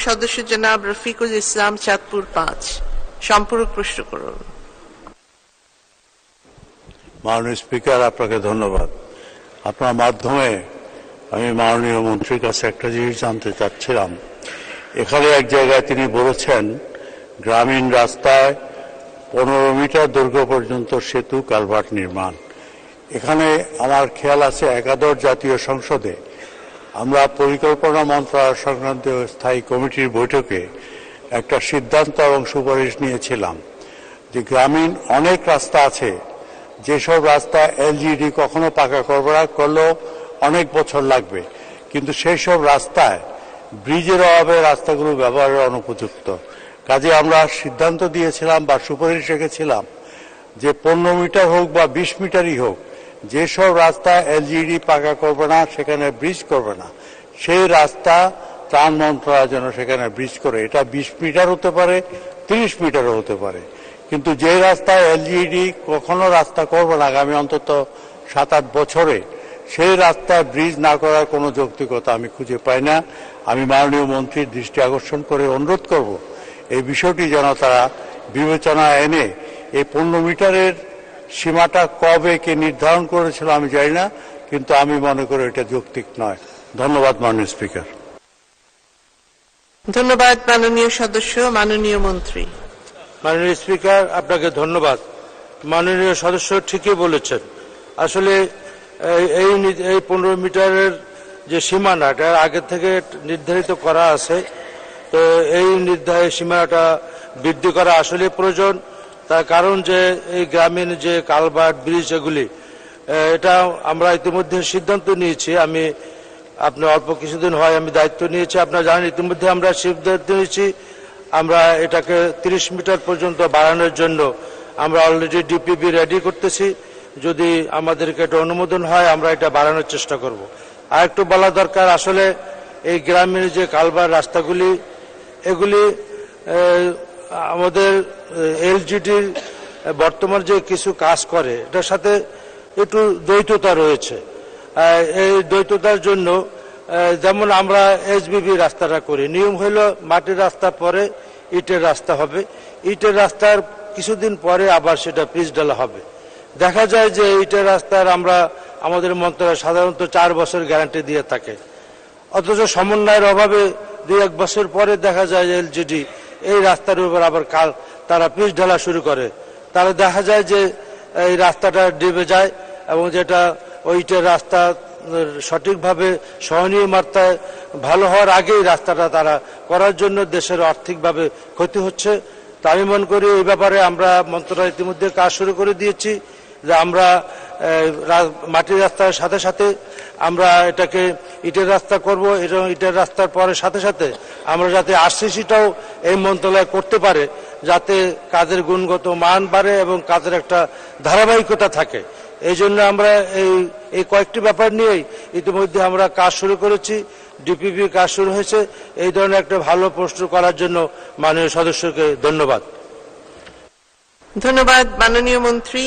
সদস্য জনাব রফিকুল ইসলাম, চাঁদপুর 5। সম্পূরক প্রশ্ন করুন। মাননীয় স্পিকার, আপনাকে ধন্যবাদ। আপনার মাধ্যমে আমি মাননীয় মন্ত্রীর কাছে একটা জিনিস জানতে চাচ্ছিলাম। এখানে এক জায়গায় তিনি বলেছেন গ্রামীণ রাস্তায় 15 মিটার দৈর্ঘ্য পর্যন্ত সেতু কালভার্ট নির্মাণ। এখানে আমার খেয়াল আছে একাদশ জাতীয় সংসদে আমরা পরিকল্পনা মন্ত্রণালয় সংক্রান্ত স্থায়ী কমিটির বৈঠকে একটা সিদ্ধান্ত এবং সুপারিশ নিয়েছিলাম যে গ্রামীণ অনেক রাস্তা আছে, যেসব রাস্তা এলজিডি কখনো পাকা করলেও অনেক বছর লাগবে, কিন্তু সেই সব রাস্তায় ব্রিজের অভাবে রাস্তাগুলো ব্যবহারের অনুপযুক্ত। কাজে আমরা সিদ্ধান্ত দিয়েছিলাম বা সুপারিশ রেখেছিলাম যে 15 মিটার হোক বা 20 মিটারই হোক, যেসব রাস্তা এলজিডি পাকা করবে না, সেখানে ব্রিজ করবে না, সেই রাস্তা ত্রাণ মন্ত্রণালয় যেন সেখানে ব্রিজ করে। এটা 20 মিটার হতে পারে, 30 মিটারও হতে পারে, কিন্তু যে রাস্তায় এলজিডি কখনো রাস্তা করবে না আগামী অন্তত 7-8 বছরে, সেই রাস্তায় ব্রিজ না করার কোনো যৌক্তিকতা আমি খুঁজে পাই না। আমি মাননীয় মন্ত্রীর দৃষ্টি আকর্ষণ করে অনুরোধ করব এই বিষয়টি যেন তারা বিবেচনা এনে এই 15 মিটারের সীমাটা কবে কে নির্ধারণ করেছিল আমি জানি না, কিন্তু আমি মনে করি এটা যৌক্তিক নয়। ধন্যবাদ মাননীয় স্পিকার। ধন্যবাদ মাননীয় সদস্য। মাননীয় মন্ত্রী। মাননীয় স্পিকার, আপনাকে ধন্যবাদ। মাননীয় সদস্য ঠিকই বলেছেন। আসলে এই 15 মিটারের যে সীমানা, এটা আগে থেকে নির্ধারিত করা আছে, তো এই সীমানাটা বৃদ্ধি করা আসলে প্রয়োজন। তার কারণ যে এই গ্রামীণ যে কালভার্ট, ব্রিজ, এগুলি এটা আমরা ইতিমধ্যে সিদ্ধান্ত নিয়েছি। আমি আপনার অল্প কিছুদিন হয় আমি দায়িত্ব নিয়েছি, আপনারা জানেন ইতিমধ্যে আমরা সিদ্ধান্ত নিয়েছি আমরা এটাকে 30 মিটার পর্যন্ত বাড়ানোর জন্য আমরা অলরেডি ডিপিবি রেডি করতেছি। যদি আমাদেরকে এটা অনুমোদন হয় আমরা এটা বাড়ানোর চেষ্টা করব। আর একটু বলা দরকার, আসলে এই গ্রামীণ যে কালভার্ট রাস্তাগুলি, এগুলি আমাদের এলজিডির বর্তমান যে কিছু কাজ করে এটার সাথে একটু দ্বৈততা রয়েছে। এই দ্বৈততার জন্য যেমন আমরা এসবিবি রাস্তাটা করি, নিয়ম হলো মাটির রাস্তা পরে ইটের রাস্তা হবে, ইটের রাস্তার কিছুদিন পরে আবার সেটা পিচ ঢালা হবে। দেখা যায় যে ইটের রাস্তার আমরা আমাদের মন্ত্রণালয় সাধারণত 4 বছর গ্যারান্টি দিয়ে থাকে, অথচ সমন্বয়ের অভাবে 2-1 বছর পরে দেখা যায় যে এলজিডি এই রাস্তার উপর আবার তারা পিচ ঢালা শুরু করে। তাহলে দেখা যায় যে এই রাস্তাটা ডুবে যায় এবং যেটা ওই ইটের রাস্তা সঠিকভাবে সহনীয় মাত্রায় ভালো হওয়ার আগেই রাস্তাটা তারা করার জন্য দেশের আর্থিকভাবে ক্ষতি হচ্ছে। তা আমি মনে করি এই ব্যাপারে আমরা মন্ত্রণালয় ইতিমধ্যে কাজ শুরু করে দিয়েছি যে আমরা মাটির রাস্তার সাথে সাথে আমরা এটাকে ইটের রাস্তা করব, এবং ইটের রাস্তার পরে সাথে সাথে আমরা যাতে আরসিসিটাও এই মন্ত্রণালয় করতে পারে, যাতে কাজের গুণগত মান বাড়ে এবং কাজের একটা ধারাবাহিকতা থাকে। এই জন্য আমরা এই কয়েকটি ব্যাপার নিয়েই ইতিমধ্যে আমরা কাজ শুরু করেছি, ডিপিপি কাজ শুরু হয়েছে। এই ধরনের একটা ভালো প্রশ্ন করার জন্য মাননীয় সদস্যকে ধন্যবাদ। ধন্যবাদ মাননীয় মন্ত্রী।